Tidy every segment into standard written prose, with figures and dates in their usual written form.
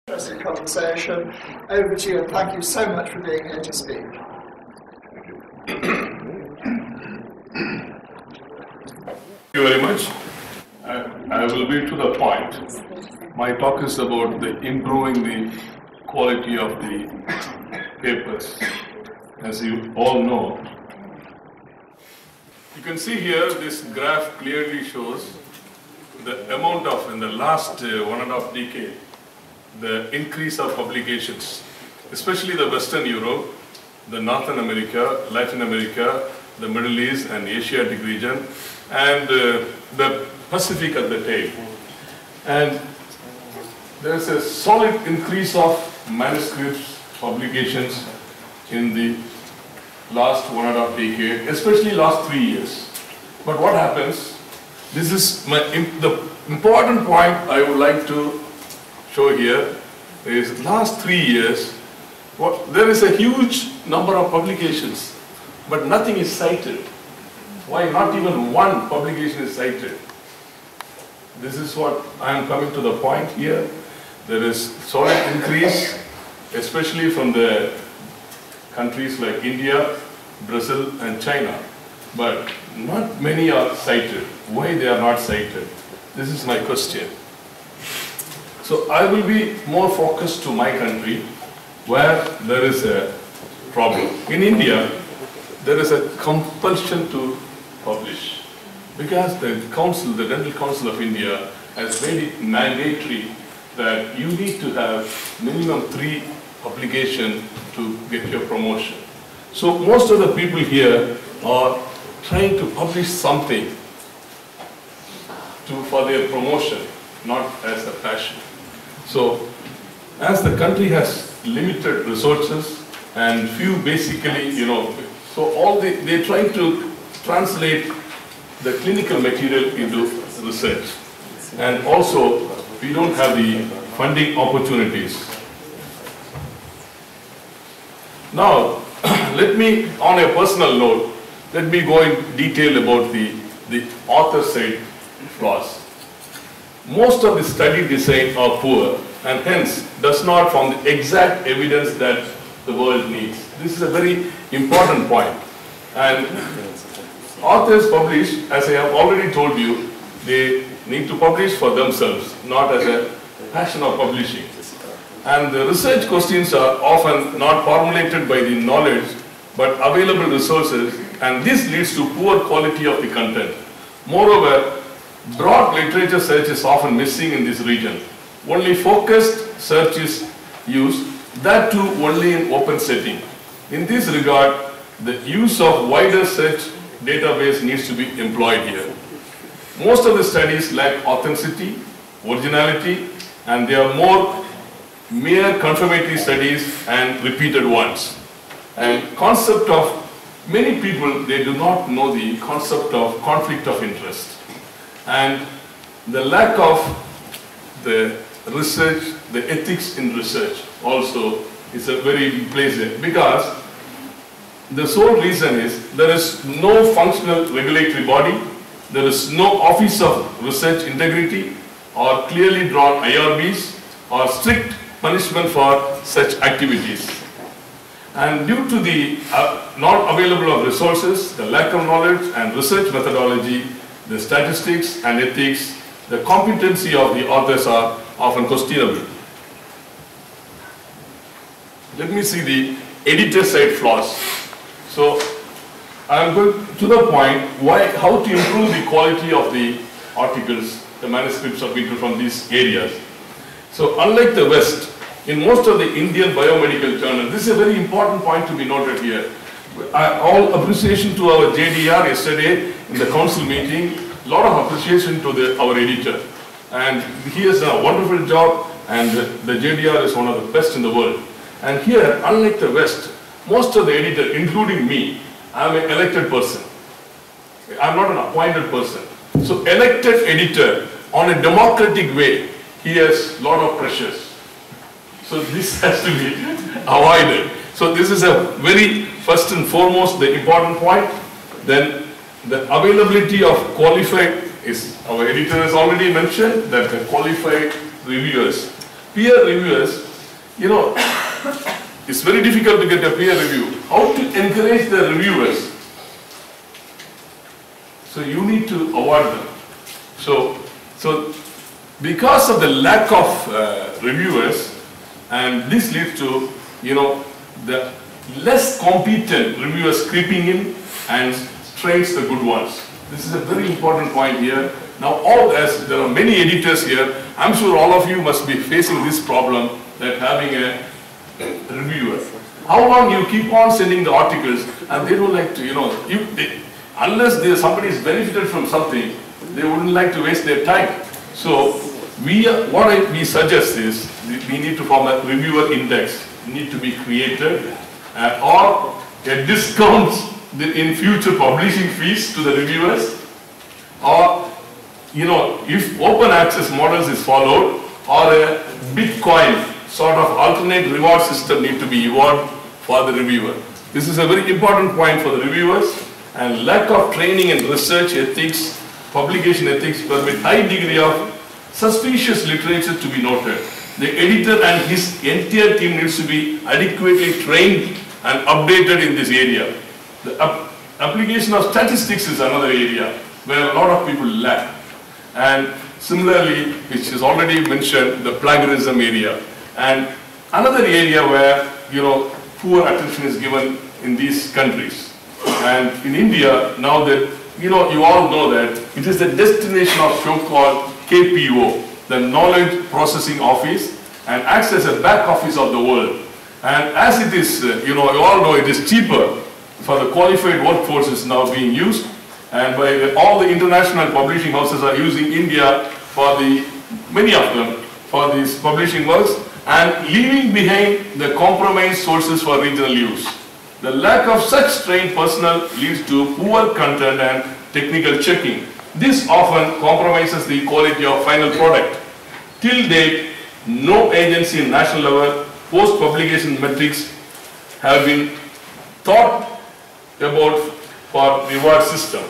Interesting conversation. Over to you, and thank you so much for being here to speak. Thank you very much. I will be to the point. My talk is about improving the quality of the papers. As you all know, you can see here this graph clearly shows the amount of, in the last 1.5 decade, the increase of publications, especially the Western Europe, the Northern America, Latin America, the Middle East and Asiatic region, and the Pacific at the tail. And there is a solid increase of manuscripts, publications in the last 1.5 decade, especially last 3 years. But what happens? This is the important point I would like to show here is last 3 years, there is a huge number of publications, but nothing is cited. Why not even one publication is cited? This is what I am coming to the point here. There is solid increase, especially from the countries like India, Brazil and China, but not many are cited. Why they are not cited? This is my question. So I will be more focused to my country where there is a problem. In India, there is a compulsion to publish because the council, the Dental Council of India has made it mandatory that you need to have minimum 3 publications to get your promotion. So most of the people here are trying to publish something for their promotion, not as a passion. So as the country has limited resources and few basically, so all they try to translate the clinical material into research. And also we don't have the funding opportunities. Now, let me, on a personal note, let me go in detail about the author side flaws. Most of the study design are poor and hence does not form the exact evidence that the world needs. This is a very important point. And authors publish, as I have already told you, they need to publish for themselves, not as a passion of publishing. And the research questions are often not formulated by the knowledge, but available resources, and this leads to poor quality of the content. Moreover, broad literature search is often missing in this region. Only focused search is used, that too only in open setting. In this regard, the use of wider search database needs to be employed here. Most of the studies lack authenticity, originality, and they are more mere confirmatory studies and repeated ones. And concept of, many people, they do not know the concept of conflict of interest. And the lack of the research, the ethics in research also is a very place there, because the sole reason is there is no functional regulatory body, there is no Office of Research Integrity or clearly drawn IRBs or strict punishment for such activities. And due to the not available of resources, the lack of knowledge and research methodology, the statistics and ethics, the competency of the authors are often questionable. Let me see the editor side flaws. So I am going to the point how to improve the quality of the articles, the manuscripts submitted from these areas. So unlike the West, in most of the Indian biomedical journals, this is a very important point to be noted here. All appreciation to our JDR yesterday in the council meeting, a lot of appreciation to our editor. And he has done a wonderful job, and the JDR is one of the best in the world. And here, unlike the West, most of the editors, including me, I am an elected person. I am not an appointed person. So elected editor, on a democratic way, he has a lot of pressures. So this has to be avoided. So this is a very first and foremost the important point. Then the availability of qualified is, our editor has already mentioned that the qualified reviewers. peer reviewers, you know, it's very difficult to get a peer review. How to encourage the reviewers? So you need to avoid them. So because of the lack of reviewers, and this leads to, you know, the less competent reviewers creeping in and trains the good ones. This is a very important point here. Now, as there are many editors here, I'm sure all of you must be facing this problem, that having a reviewer. How long you keep on sending the articles and they don't like to, you know, unless somebody is benefited from something, they wouldn't like to waste their time. So what we suggest is we need to form a reviewer index. It needs to be created, or a discount in future publishing fees to the reviewers, or, you know, if open access models is followed, or a Bitcoin sort of alternate reward system need to be evolved for the reviewer. This is a very important point for the reviewers, and lack of training in research ethics, publication ethics permit high degree of suspicious literature to be noted. The editor and his entire team needs to be adequately trained and updated in this area. The application of statistics is another area where a lot of people lack. And similarly, which is already mentioned, the plagiarism area. And another area where, you know, poor attention is given in these countries. And in India, now that, you know, you all know that it is the destination of so-called KPO, the Knowledge Processing Office, and acts as a back office of the world. And as it is, you know, you all know it is cheaper for the qualified workforce is now being used, and by all the international publishing houses are using India for many of them for these publishing works, and leaving behind the compromised sources for regional use. The lack of such trained personnel leads to poor content and technical checking. This often compromises the quality of final product. Till date, no agency in national level post-publication metrics have been thought about for reward system.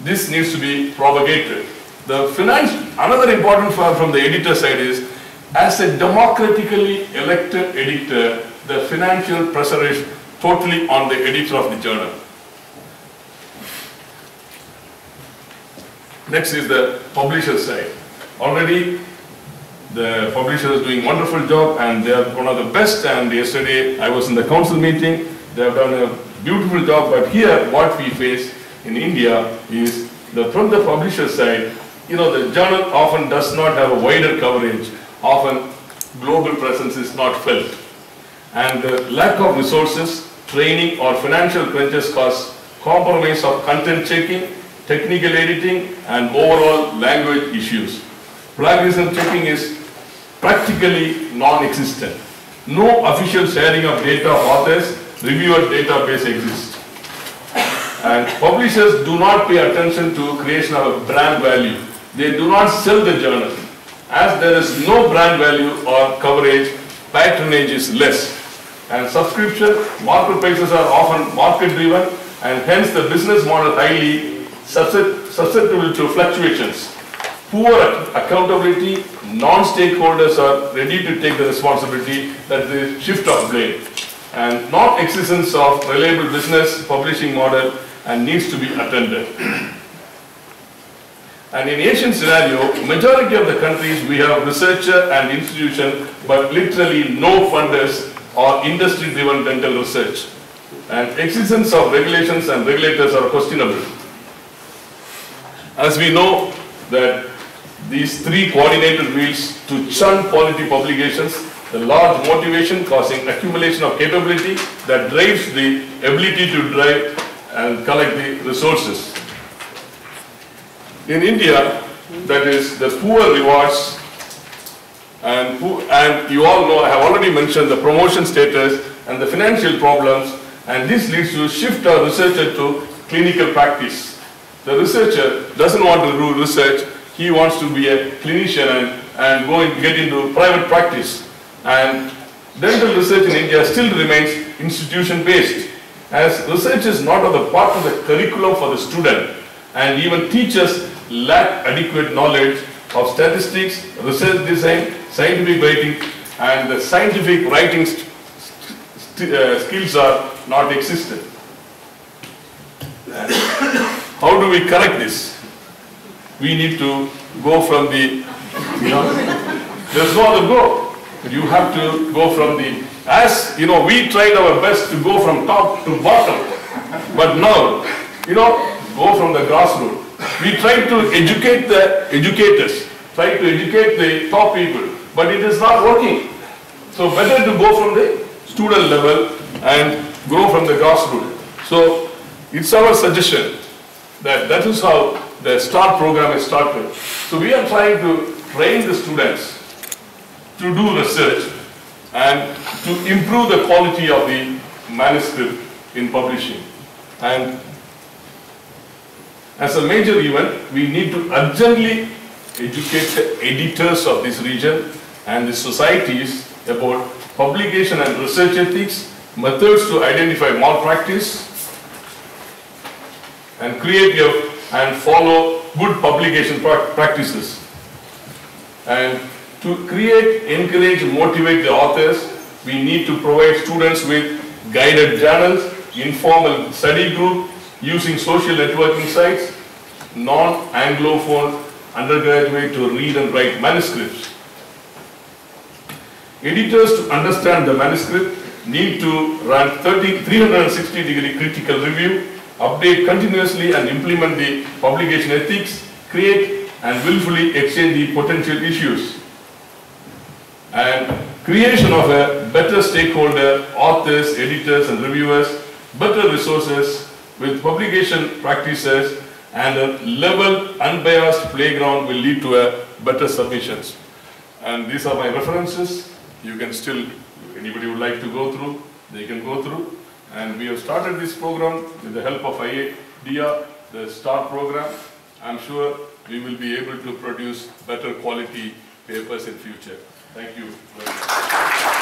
This needs to be propagated. Another important part from the editor side is, as a democratically elected editor, the financial pressure is totally on the editor of the journal. Next is the publisher side. Already the publisher is doing a wonderful job, and they are one of the best, and yesterday I was in the council meeting. They have done a beautiful job, but here what we face in India is from the publisher side, you know, the journal often does not have a wider coverage. Often global presence is not felt. And the lack of resources, training or financial crunches cause compromise of content checking, technical editing, and overall language issues. Plagiarism checking is practically non-existent. No official sharing of data of authors, reviewer database exists. And publishers do not pay attention to creation of a brand value. They do not sell the journal. As there is no brand value or coverage, patronage is less. And subscription market prices are often market driven, and hence the business model highly susceptible to fluctuations. Poor accountability, non-stakeholders are ready to take the responsibility, that the shift of blame. And non-existence of reliable business publishing model and needs to be attended. And in Asian scenario, majority of the countries we have researcher and institution, but literally no funders or industry-driven dental research. And existence of regulations and regulators are questionable. As we know that these three coordinated wheels to churn quality publications, the large motivation causing accumulation of capability that drives the ability to drive and collect the resources. In India, that is the poor rewards, and you all know, I have already mentioned the promotion status and the financial problems, and this leads to shift of researcher to clinical practice. The researcher doesn't want to do research, he wants to be a clinician and go and get into private practice. And dental research in India still remains institution-based, as research is not a part of the curriculum for the student, and even teachers lack adequate knowledge of statistics, research design, scientific writing, and the scientific writing skills are not existent. How do we correct this? We need to go from the, there's no other go. You have to go from the, as we tried our best to go from top to bottom, but now, go from the grassroots. We try to educate the educators, try to educate the top people, but it is not working. So better to go from the student level and grow from the grassroots. So it's our suggestion that is how the START program is started. So we are trying to train the students to do research and to improve the quality of the manuscript in publishing. And as a major event, we need to urgently educate the editors of this region and the societies about publication and research ethics, methods to identify malpractice, and create and follow good publication practices. And to create, encourage, motivate the authors, we need to provide students with guided journals, informal study group, using social networking sites, non-Anglophone undergraduate to read and write manuscripts. Editors, to understand the manuscript, need to run 360-degree critical review, update continuously and implement the publication ethics, create and willfully exchange the potential issues. And creation of a better stakeholder, authors, editors and reviewers, better resources with publication practices and a level, unbiased playground will lead to a better submissions. And these are my references. You can still, anybody would like to go through, they can go through. And we have started this program with the help of IADR, the STAR program. I'm sure we will be able to produce better quality papers in future. Thank you very much.